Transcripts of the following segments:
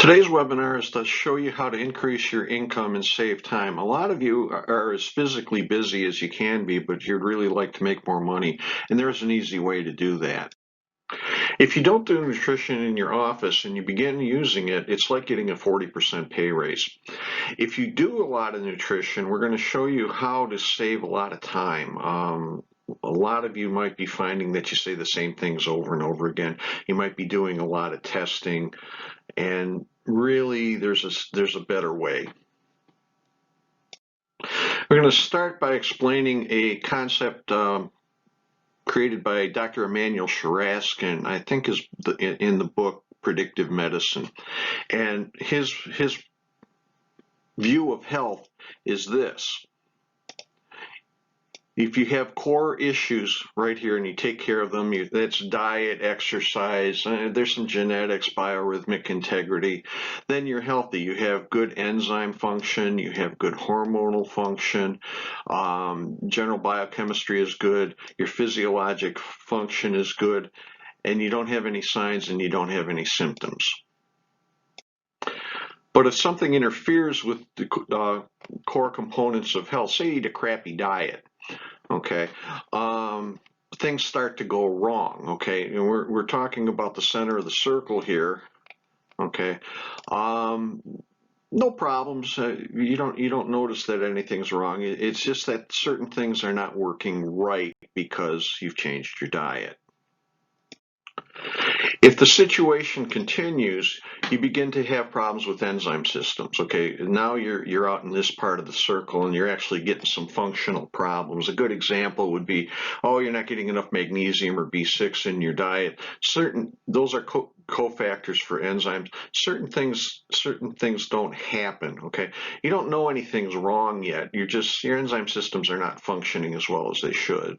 Today's webinar is to show you how to increase your income and save time. A lot of you are as physically busy as you can be, but you'd really like to make more money, and there's an easy way to do that. If you don't do nutrition in your office and you begin using it, it's like getting a 40% pay raise. If you do a lot of nutrition, we're going to show you how to save a lot of time. A lot of you might be finding that you say the same things over and over again. You might be doing a lot of testing, and really there's a better way. We're going to start by explaining a concept created by Dr. Emanuel Sharaskin, I think is in the book Predictive Medicine. And his view of health is this. If you have core issues right here and you take care of them, that's diet, exercise, there's some genetics, biorhythmic integrity, then you're healthy. You have good enzyme function, you have good hormonal function, general biochemistry is good, your physiologic function is good, and you don't have any signs and you don't have any symptoms. But if something interferes with the core components of health, say you eat a crappy diet, okay, things start to go wrong, okay, and we're talking about the center of the circle here, okay. No problems. You don't notice that anything's wrong. It's just that certain things are not working right because you've changed your diet. If the situation continues, you begin to have problems with enzyme systems. Okay, now you're out in this part of the circle and you're actually getting some functional problems. A good example would be, oh, you're not getting enough magnesium or B6 in your diet. Those are cofactors for enzymes. Certain things don't happen. Okay, you don't know anything's wrong yet. Your enzyme systems are not functioning as well as they should.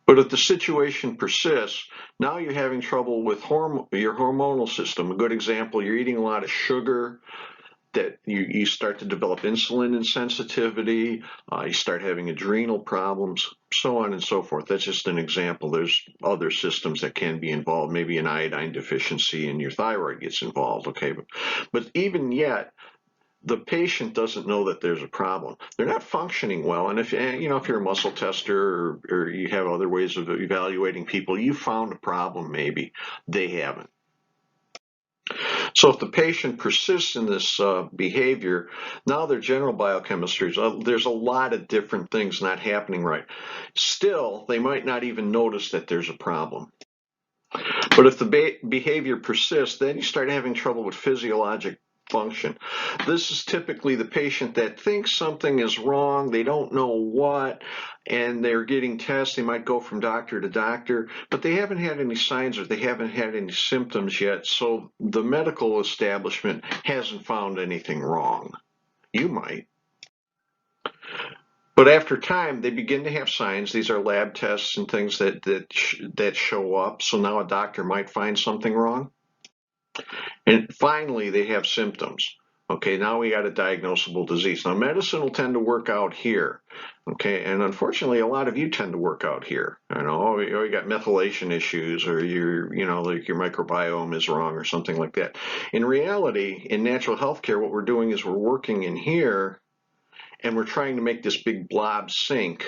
But if the situation persists, now you're having trouble with your hormonal system. A good example, you're eating a lot of sugar, that you start to develop insulin insensitivity, you start having adrenal problems, so on and so forth. That's just an example. There's other systems that can be involved, maybe an iodine deficiency and your thyroid gets involved, okay? But even yet, the patient doesn't know that there's a problem. They're not functioning well, and if you're a muscle tester or you have other ways of evaluating people, you found a problem. Maybe they haven't. So if the patient persists in this behavior, now their general biochemistry, there's a lot of different things not happening right. Still, they might not even notice that there's a problem. But if the behavior persists, then you start having trouble with physiologic function. This is typically the patient that thinks something is wrong, they don't know what, and they're getting tests. They might go from doctor to doctor, but they haven't had any signs or they haven't had any symptoms yet, so the medical establishment hasn't found anything wrong. You might. But after time, they begin to have signs. These are lab tests and things that show up, so now a doctor might find something wrong. And finally, they have symptoms. Okay, now we got a diagnosable disease. Now, medicine will tend to work out here. Okay, and unfortunately, a lot of you tend to work out here. Oh, you got methylation issues, or like your microbiome is wrong, or something like that. In reality, in natural health care, what we're doing is we're working in here, and we're trying to make this big blob shrink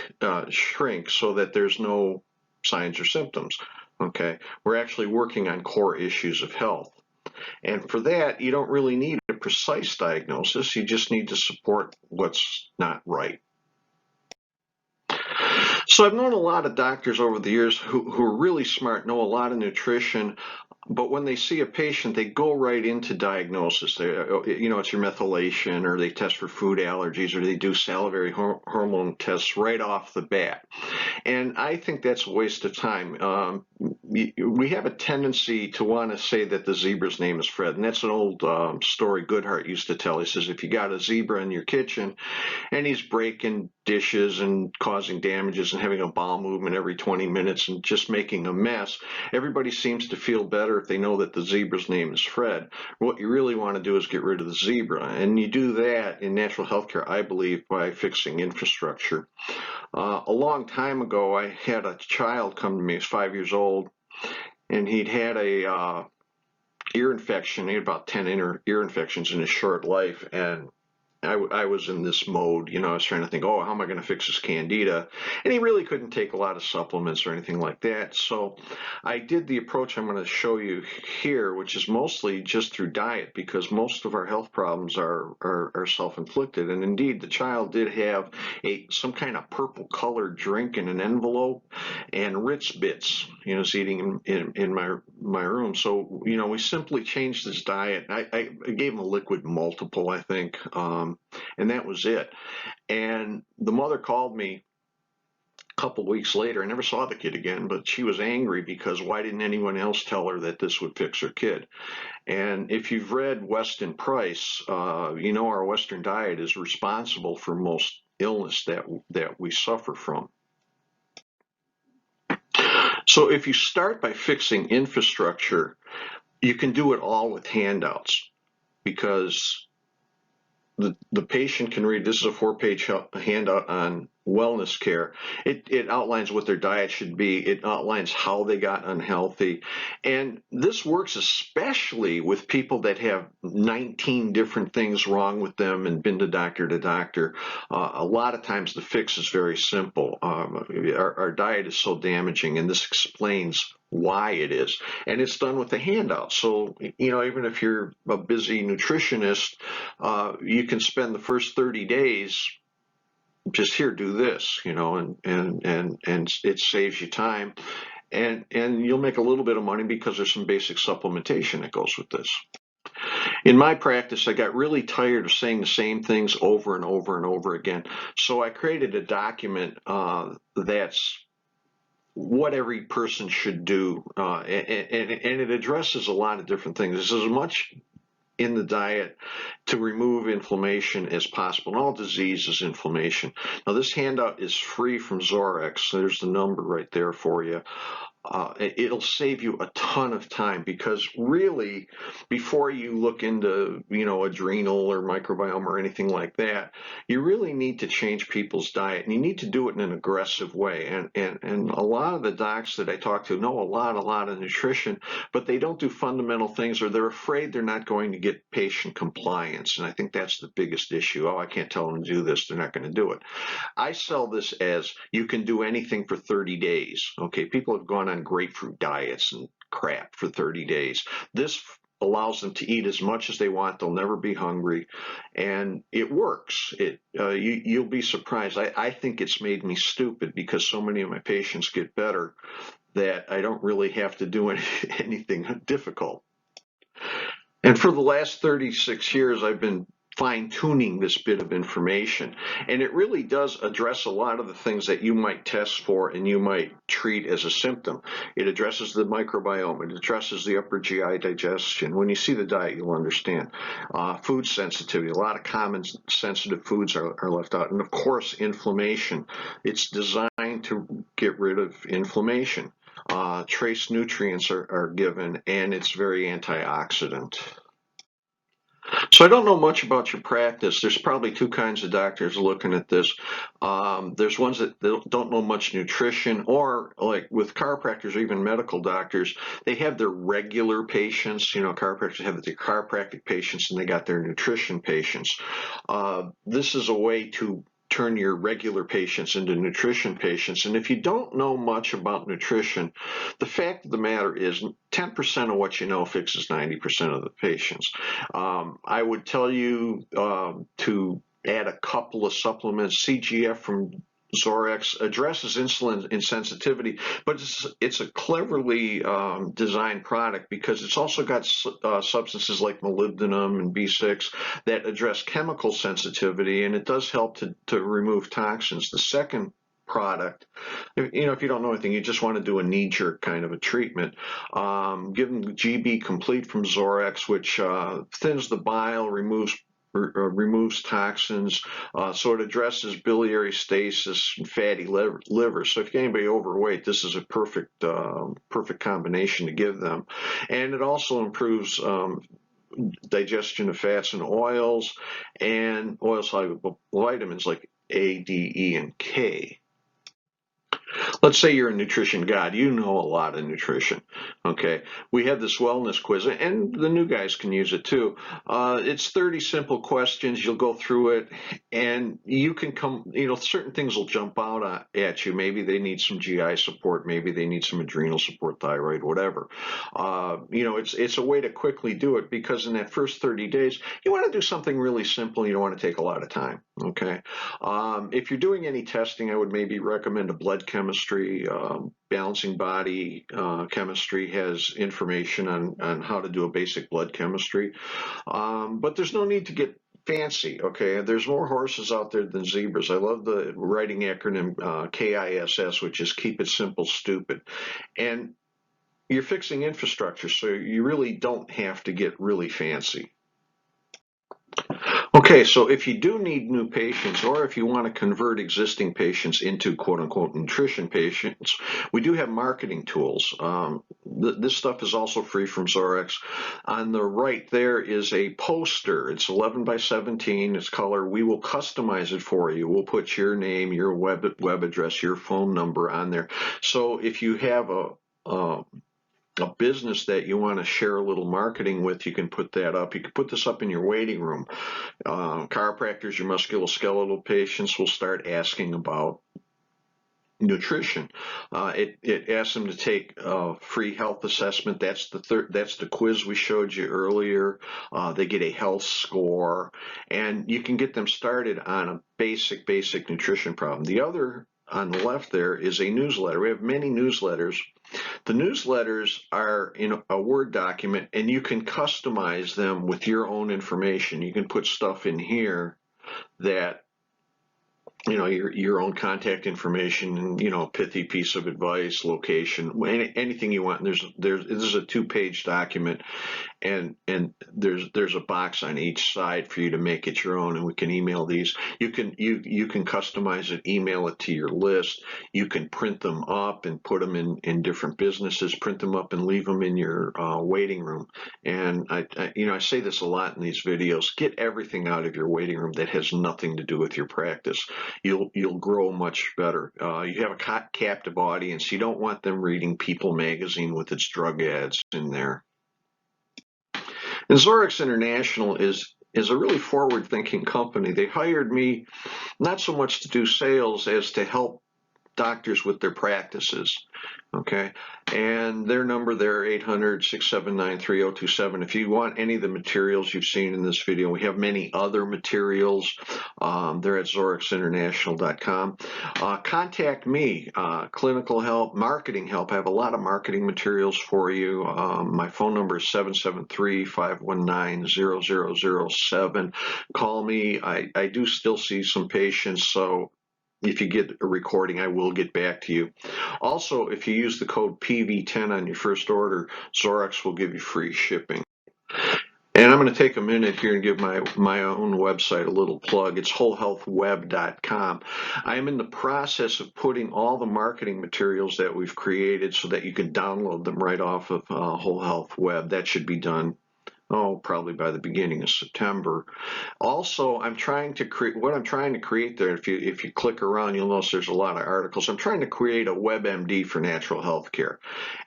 so that there's no signs or symptoms. Okay, we're actually working on core issues of health. And for that, you don't really need a precise diagnosis. You just need to support what's not right. So I've known a lot of doctors over the years who are really smart, know a lot of nutrition, but when they see a patient, they go right into diagnosis. It's your methylation, or they test for food allergies, or they do salivary hormone tests right off the bat. And I think that's a waste of time. We have a tendency to want to say that the zebra's name is Fred, and that's an old story Goodhart used to tell. He says, if you got a zebra in your kitchen and he's breaking dishes and causing damages and having a bowel movement every 20 minutes and just making a mess, everybody seems to feel better if they know that the zebra's name is Fred. What you really want to do is get rid of the zebra, and you do that in natural healthcare, I believe, by fixing infrastructure. A long time ago, I had a child come to me. He was 5 years old, and he'd had a ear infection. He had about 10 ear infections in his short life, and I was in this mode, I was trying to think, oh, how am I going to fix this candida? And he really couldn't take a lot of supplements or anything like that. So I did the approach I'm going to show you here, which is mostly just through diet, because most of our health problems are self-inflicted. And indeed, the child did have some kind of purple colored drink in an envelope and Ritz Bits, was eating in my room. So, we simply changed his diet. I gave him a liquid multiple, I think. And that was it. And the mother called me a couple weeks later. I never saw the kid again, but she was angry because why didn't anyone else tell her that this would fix her kid? And if you've read Weston Price, our Western diet is responsible for most illness that we suffer from. So if you start by fixing infrastructure, you can do it all with handouts, because the patient can read. This is a 4-page handout on wellness care. It outlines what their diet should be. It outlines how they got unhealthy. And this works especially with people that have 19 different things wrong with them and been to doctor. A lot of times the fix is very simple. Our diet is so damaging, and this explains why it is. And it's done with a handout. So, even if you're a busy nutritionist, you can spend the first 30 days just here, do this, and it saves you time, and you'll make a little bit of money because there's some basic supplementation that goes with this. In my practice, I got really tired of saying the same things over and over and over again. So I created a document that's what every person should do, and it addresses a lot of different things. There's as much in the diet to remove inflammation as possible. And all disease is inflammation. Now, this handout is free from Zorex. There's the number right there for you. It'll save you a ton of time, because really, before you look into, adrenal or microbiome or anything like that, you really need to change people's diet, and you need to do it in an aggressive way. And a lot of the docs that I talk to know a lot of nutrition, but they don't do fundamental things, or they're afraid they're not going to get patient compliance. And I think that's the biggest issue. Oh, I can't tell them to do this. They're not going to do it. I sell this as you can do anything for 30 days. Okay, people have gone on grapefruit diets and crap for 30 days. This allows them to eat as much as they want. They'll never be hungry, and it works. You'll be surprised. I think it's made me stupid, because so many of my patients get better that I don't really have to do anything difficult. And for the last 36 years, I've been fine-tuning this bit of information, and it really does address a lot of the things that you might test for and you might treat as a symptom. It addresses the microbiome. It addresses the upper GI digestion. When you see the diet, you'll understand. Food sensitivity. A lot of common sensitive foods are left out. And of course, inflammation. It's designed to get rid of inflammation. Trace nutrients are given, and it's very antioxidant. So I don't know much about your practice. There's probably two kinds of doctors looking at this. There's ones that don't know much nutrition, or like with chiropractors or even medical doctors, they have their regular patients. Chiropractors have their chiropractic patients, and they got their nutrition patients. This is a way to turn your regular patients into nutrition patients. And if you don't know much about nutrition, the fact of the matter is 10% of what you know fixes 90% of the patients. I would tell you to add a couple of supplements. CGF from Zorex addresses insulin insensitivity, but it's a cleverly designed product, because it's also got substances like molybdenum and B6 that address chemical sensitivity, and it does help to remove toxins. The second product, if you don't know anything, you just want to do a knee-jerk kind of a treatment, give them GB Complete from Zorex, which thins the bile, removes toxins, so it addresses biliary stasis and fatty liver. So if you get anybody overweight, this is a perfect combination to give them. And it also improves digestion of fats and oils, and oil-soluble vitamins like A, D, E, and K. Let's say you're a nutrition god. You know a lot of nutrition. Okay. We have this wellness quiz, and the new guys can use it too. It's 30 simple questions. You'll go through it, and you can certain things will jump out at you. Maybe they need some GI support. Maybe they need some adrenal support, thyroid, whatever. It's a way to quickly do it because in that first 30 days, you want to do something really simple. You don't want to take a lot of time. Okay. If you're doing any testing, I would maybe recommend a blood chemistry. Balancing Body Chemistry has information on how to do a basic blood chemistry. But there's no need to get fancy, okay? There's more horses out there than zebras. I love the writing acronym KISS, which is Keep It Simple, Stupid. And you're fixing infrastructure, so you really don't have to get really fancy. Okay, so if you do need new patients or if you want to convert existing patients into quote unquote nutrition patients, we do have marketing tools. This stuff is also free from Zorex. On the right there is a poster. It's 11 by 17. It's color. We will customize it for you. We'll put your name, your web address, your phone number on there. So if you have a business that you want to share a little marketing with, you can put that up. You can put this up in your waiting room. Chiropractors, your musculoskeletal patients will start asking about nutrition. It asks them to take a free health assessment. That's the quiz we showed you earlier. They get a health score, and you can get them started on a basic nutrition problem. The other on the left there is a newsletter. We have many newsletters. The newsletters are in a Word document, and you can customize them with your own information. You can put stuff in here that your own contact information and a pithy piece of advice, location, anything you want. This is a 2-page document, and there's a box on each side for you to make it your own, and we can email these. You can customize it, email it to your list. You can print them up and put them in different businesses, print them up and leave them in your waiting room. And I say this a lot in these videos: get everything out of your waiting room that has nothing to do with your practice. You'll grow much better. You have a captive audience. You don't want them reading People magazine with its drug ads in there. And Zorex International is a really forward-thinking company. They hired me not so much to do sales as to help doctors with their practices. Okay, and their number there, 800-679-3027. If you want any of the materials you've seen in this video, we have many other materials. They're at zorexinternational.com. Contact me, clinical help, marketing help. I have a lot of marketing materials for you. My phone number is 773-519-0007. Call me. I do still see some patients, so if you get a recording, I will get back to you. Also, if you use the code PV10 on your first order, Zorex will give you free shipping. And I'm going to take a minute here and give my own website a little plug. It's wholehealthweb.com. I am in the process of putting all the marketing materials that we've created so that you can download them right off of Whole Health Web. That should be done probably by the beginning of September. Also, I'm trying to create there. If you click around, you'll notice there's a lot of articles. I'm trying to create a WebMD for natural health care,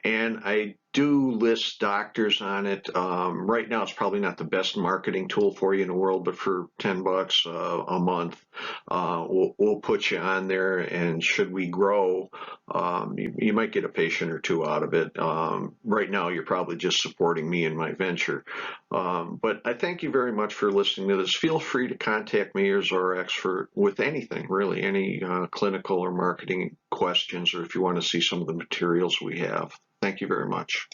and I do list doctors on it. Right now, it's probably not the best marketing tool for you in the world, but for $10 a month, we'll put you on there. And should we grow, you might get a patient or two out of it. Right now, you're probably just supporting me in my venture. But I thank you very much for listening to this. Feel free to contact me or Zorex with anything, really, any clinical or marketing questions, or if you want to see some of the materials we have. Thank you very much.